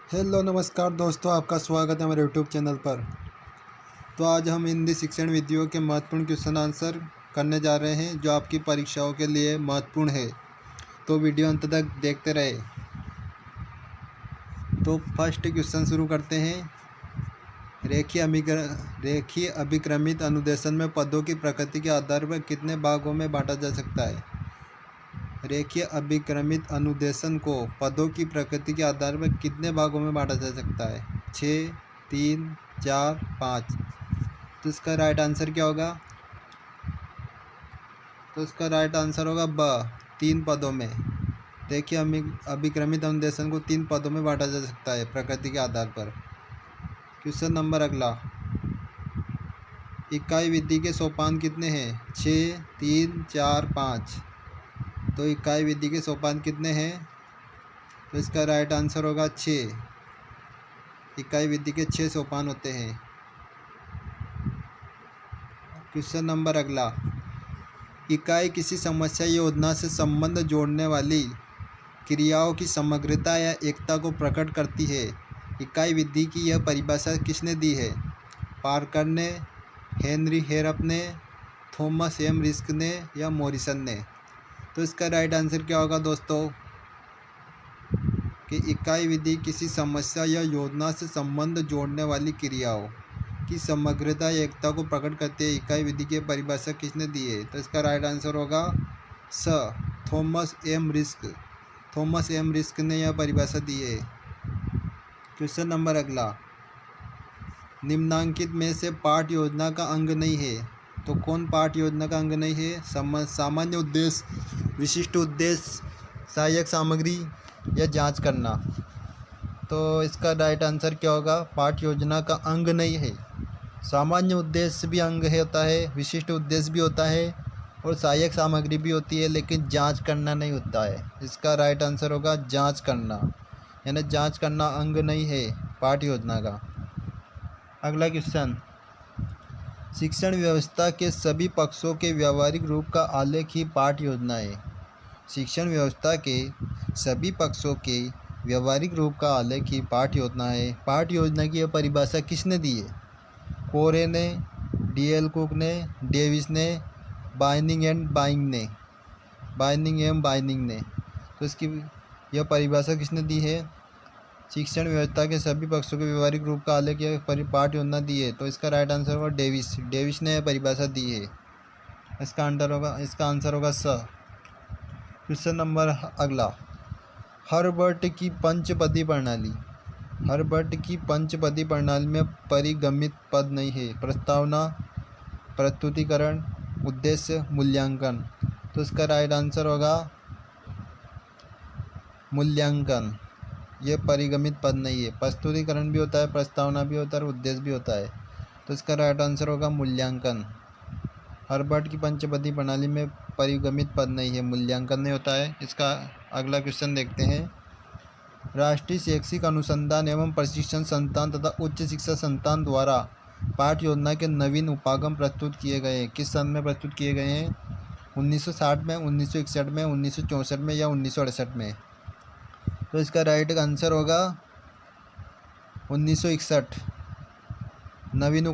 Hello नमस्कार दोस्तों, आपका स्वागत है हमारे यूट्यूब चैनल पर। तो आज हम हिंदी शिक्षण विधियों के महत्वपूर्ण क्वेश्चन आंसर करने जा रहे हैं जो आपकी परीक्षाओं के लिए महत्वपूर्ण है। तो वीडियो अंत तक देखते रहे। तो फर्स्ट क्वेश्चन शुरू करते हैं। रेखीय अभिक्रमित अनुदेशन में पदों की प्रकृति के आधार पर कितने भागों में बांटा जा सकता है? रेखीय अभिक्रमित अनुदेशन को पदों की प्रकृति के आधार पर कितने भागों में बांटा जा सकता है? 6, 3, 4, 5। तो इसका राइट आंसर क्या होगा? तो इसका राइट आंसर होगा ब, 3 पदों में। देखिए, अभिक्रमित अनुदेशन को 3 पदों में बांटा जा सकता है प्रकृति के आधार पर। क्वेश्चन नंबर अगला, इकाई विधि के सोपान कितने हैं? 6, 3, 4, 5। तो इकाई विधि के सोपान कितने हैं? तो इसका राइट आंसर होगा 6। इकाई विधि के 6 सोपान होते हैं। क्वेश्चन नंबर अगला, इकाई किसी समस्या योजना से संबंध जोड़ने वाली क्रियाओं की समग्रता या एकता को प्रकट करती है। इकाई विधि की यह परिभाषा किसने दी है? पार्कर ने, हेनरी हेरप ने, थॉमस एम रिस्क ने या मॉरिसन ने? तो इसका राइट आंसर क्या होगा दोस्तों? कि इकाई विधि किसी समस्या या योजना से संबंध जोड़ने वाली क्रियाओं की समग्रता या एकता को प्रकट करती है। इकाई विधि की परिभाषा किसने दी है? तो इसका राइट आंसर होगा स, Thomas M Risk. Thomas M Risk ने यह परिभाषा दी है। क्वेश्चन नंबर अगला, निम्नांकित में से पाठ योजना का अंग नहीं है। तो कौन पाठ योजना का अंग नहीं है? सामान्य उद्देश्य, विशिष्ट उद्देश्य, सहायक सामग्री या जांच करना? तो इसका राइट आंसर क्या होगा? पाठ योजना का अंग नहीं है। सामान्य उद्देश्य भी अंग होता है, विशिष्ट उद्देश्य भी होता है और सहायक सामग्री भी होती है, लेकिन जांच करना नहीं होता है। इसका राइट आंसर होगा जांच करना, यानी जांच करना अंग नहीं है पाठ योजना का। अगला क्वेश्चन, शिक्षण व्यवस्था के सभी पक्षों के व्यावहारिक रूप का आलेख ही पाठ योजना है। शिक्षण व्यवस्था के सभी पक्षों के व्यावहारिक रूप का आलेख ही पाठ योजना है। पाठ योजना की यह परिभाषा किसने दी है? कोरे ने, डी.एल. कुक ने, डेविस ने, बाइनिंग एंड बाइंग ने, बाइनिंग एवं बाइनिंग ने? तो इसकी यह परिभाषा किसने दी है? शिक्षण व्यवस्था के सभी पक्षों के व्यवहारिक रूप का आलेख यह पाठ योजना दी है। तो इसका राइट आंसर होगा डेविस। डेविस ने यह परिभाषा दी है। इसका आंसर होगा स। क्वेश्चन नंबर अगला, हर्बर्ट की पंचपदी प्रणाली। हर्बर्ट की पंचपदी प्रणाली में परिगमित पद नहीं है। प्रस्तावना, प्रस्तुतिकरण, उद्देश्य, मूल्यांकन? तो इसका राइट आंसर होगा मूल्यांकन। ये परिगमित पद नहीं है। प्रस्तुतिकरण भी होता है, प्रस्तावना भी होता है और उद्देश्य भी होता है। तो इसका राइट आंसर होगा मूल्यांकन। हर्बर्ट की पंचपदी प्रणाली में परिगमित पद नहीं है, मूल्यांकन नहीं होता है। इसका अगला क्वेश्चन देखते हैं। राष्ट्रीय शैक्षिक अनुसंधान एवं प्रशिक्षण संस्थान तथा उच्च शिक्षा संस्थान द्वारा पाठ योजना के नवीन उपागम प्रस्तुत किए गए हैं। किस सन में प्रस्तुत किए गए हैं? 1960 में, 1961 में, 1964 में या 1968 में? तो इसका राइट आंसर होगा 1961। नवीन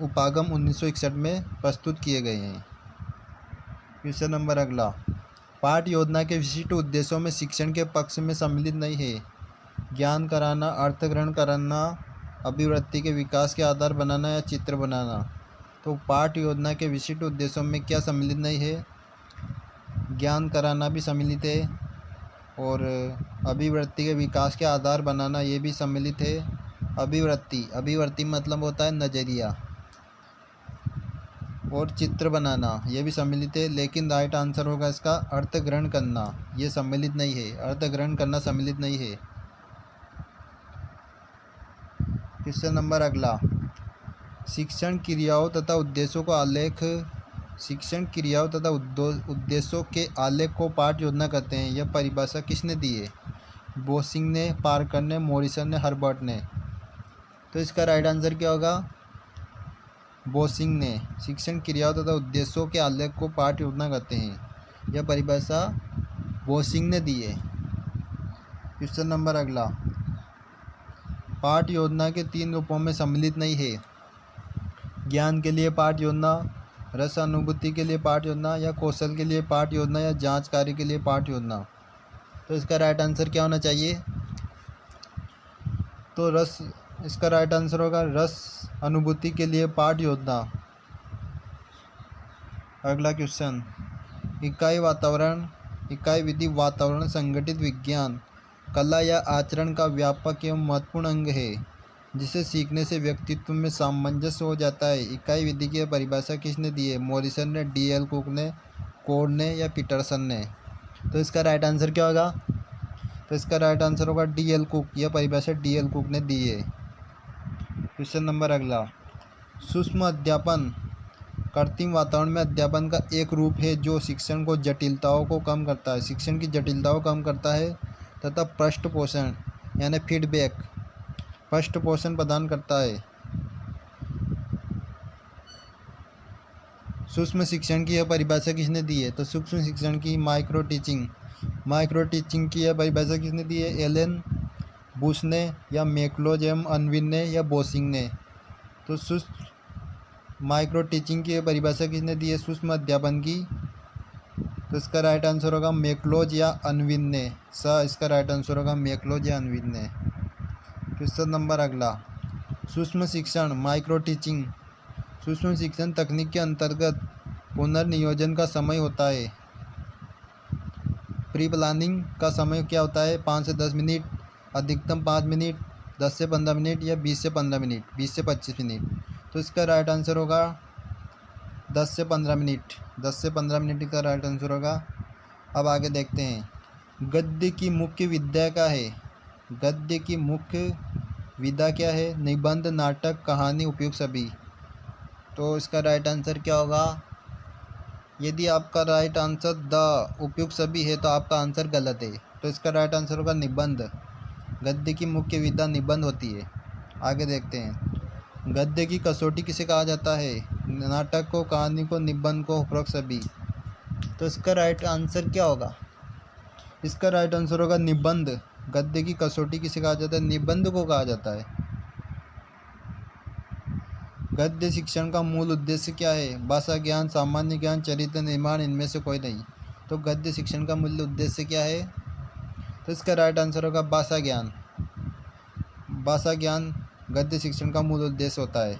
उपागम 1961 में प्रस्तुत किए गए हैं। क्वेश्चन नंबर अगला, पाठ योजना के विशिष्ट उद्देश्यों में शिक्षण के पक्ष में सम्मिलित नहीं है। ज्ञान कराना, अर्थ ग्रहण कराना, अभिवृत्ति के विकास के आधार बनाना या चित्र बनाना? तो पाठ योजना के विशिष्ट उद्देश्यों में क्या सम्मिलित नहीं है? ज्ञान कराना भी सम्मिलित है और अभिवृत्ति के विकास के आधार बनाना ये भी सम्मिलित है। अभिवृत्ति मतलब होता है नज़रिया, और चित्र बनाना ये भी सम्मिलित है। लेकिन राइट आंसर होगा इसका अर्थ ग्रहण करना, ये सम्मिलित नहीं है। अर्थ ग्रहण करना सम्मिलित नहीं है। क्वेश्चन नंबर अगला, शिक्षण क्रियाओं तथा उद्देश्यों को आलेख। शिक्षण क्रियाओं तथा उद्देश्यों के आलेख को पाठ योजना कहते हैं। यह परिभाषा किसने दी है? बोसिंग ने, पार्कर ने, मॉरिसन ने, हर्बर्ट ने? तो इसका राइट आंसर क्या होगा? बोसिंग ने। शिक्षण क्रियाओं तथा उद्देश्यों के आलेख को पाठ योजना कहते हैं। यह परिभाषा बोसिंग ने दी है। क्वेश्चन नंबर अगला, पाठ योजना के 3 रूपों में सम्मिलित नहीं है। ज्ञान के लिए पाठ योजना, रस अनुभूति के लिए पाठ योजना, या कौशल के लिए पाठ योजना, या जांच कार्य के लिए पाठ योजना। तो इसका राइट आंसर क्या होना चाहिए? तो इसका राइट आंसर होगा रस अनुभूति के लिए पाठ योजना। अगला क्वेश्चन, इकाई वातावरण, इकाई विधि वातावरण संगठित विज्ञान, कला या आचरण का व्यापक एवं महत्वपूर्ण अंग है जिसे सीखने से व्यक्तित्व में सामंजस्य हो जाता है। इकाई विधि की परिभाषा किसने दी है? मॉरिसन ने, डी.एल. कुक ने, कोड ने, या पीटरसन ने। तो इसका राइट आंसर क्या होगा? तो इसका राइट आंसर होगा डी.एल. कुक। यह परिभाषा डी.एल. कुक ने दी है। क्वेश्चन नंबर अगला, सूक्ष्म अध्यापन कृत्रिम वातावरण में अध्यापन का एक रूप है जो शिक्षण को जटिलताओं को कम करता है, शिक्षण की जटिलताओं को कम करता है तथा पृष्ठपोषण यानी फीडबैक पृष्ठपोषण प्रदान करता है। सूक्ष्म शिक्षण की यह परिभाषा किसने दी है? तो सूक्ष्म शिक्षण की माइक्रो टीचिंग की यह परिभाषा किसने दी है? एलन बुश ने, या मैकलोज एम अनविन ने, या बोसिंग ने। तो माइक्रो टीचिंग की परिभाषा किसने दी है सूक्ष्म अध्यापन की? तो इसका राइट आंसर होगा मैकलोज या अनविन ने। इसका राइट आंसर होगा मैकलोज या अनविन ने। क्वेश्चन नंबर अगला, सूक्ष्म शिक्षण माइक्रो टीचिंग। सूक्ष्म शिक्षण तकनीक के अंतर्गत पुनर्नियोजन का समय होता है। प्री प्लानिंग का समय क्या होता है? 5 से 10 मिनट, अधिकतम 5 मिनट, 10 से 15 मिनट, या 20 से 15 मिनट, 20 से 25 मिनट। तो इसका राइट आंसर होगा 10 से 15 मिनट। 10 से 15 मिनट का राइट आंसर होगा। अब आगे देखते हैं, गद्य की मुख्य विधा क्या है? गद्य की मुख्य विधा क्या है? निबंध, नाटक, कहानी, उपयुक्त सभी। तो इसका राइट आंसर क्या होगा? यदि आपका राइट आंसर द उपयुक्त सभी है तो आपका आंसर गलत है। तो इसका राइट आंसर होगा निबंध। गद्य की मुख्य विधा निबंध होती है। आगे देखते हैं, गद्य की कसौटी किसे कहा जाता है? नाटक को, कहानी को, निबंध को, उपरोक्त सभी। तो इसका राइट आंसर क्या होगा? इसका राइट आंसर होगा निबंध। गद्य की कसौटी किसे कहा जाता है? निबंध को कहा जाता है। गद्य शिक्षण का मूल उद्देश्य क्या है? भाषा ज्ञान, सामान्य ज्ञान, चरित्र निर्माण, इनमें से कोई नहीं। तो गद्य शिक्षण का मूल उद्देश्य क्या है? तो इसका राइट आंसर होगा भाषा ज्ञान। भाषा ज्ञान गद्य शिक्षण का मूल उद्देश्य होता है।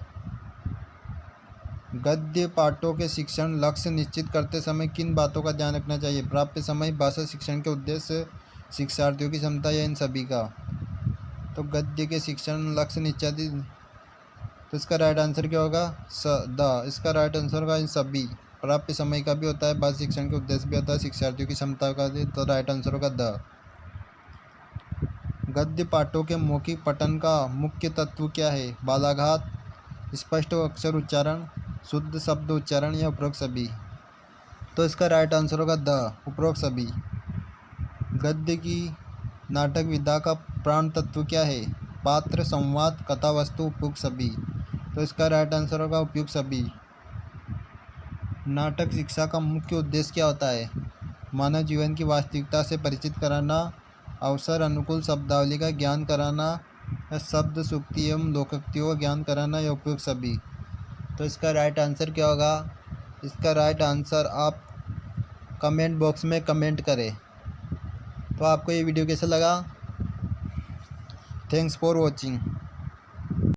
गद्य पाठों के शिक्षण लक्ष्य निश्चित करते समय किन बातों का ध्यान रखना चाहिए? प्राप्य समय, भाषा शिक्षण के उद्देश्य, शिक्षार्थियों की क्षमता, या इन सभी का। तो गद्य के शिक्षण लक्ष्य निश्चित, तो इसका राइट आंसर क्या होगा? द। इसका राइट आंसर होगा इन सभी। प्राप्य समय का भी होता है, भाषा शिक्षण के उद्देश्य भी होता है, शिक्षार्थियों की क्षमता का भी। तो राइट आंसर होगा द। गद्य पाठों के मौखिक पठन का मुख्य तत्व क्या है? बालाघात, स्पष्ट अक्षर उच्चारण, शुद्ध शब्द उच्चारण, या उपरोक्त सभी। तो इसका राइट आंसर होगा द, उपरोक्त सभी। गद्य की नाटक विधा का प्राण तत्व क्या है? पात्र, संवाद, कथा वस्तु, उपयुक्त सभी। तो इसका राइट आंसर होगा उपयुक्त सभी। नाटक शिक्षा का मुख्य उद्देश्य क्या होता है? मानव जीवन की वास्तविकता से परिचित कराना, अवसर अनुकूल शब्दावली का ज्ञान कराना, या शब्द सूक्ति एवं लोकोक्तियों का ज्ञान कराना, या उपयुक्त सभी। तो इसका राइट आंसर क्या होगा? इसका राइट आंसर आप कमेंट बॉक्स में कमेंट करें। तो आपको ये वीडियो कैसा लगा? Thanks for watching.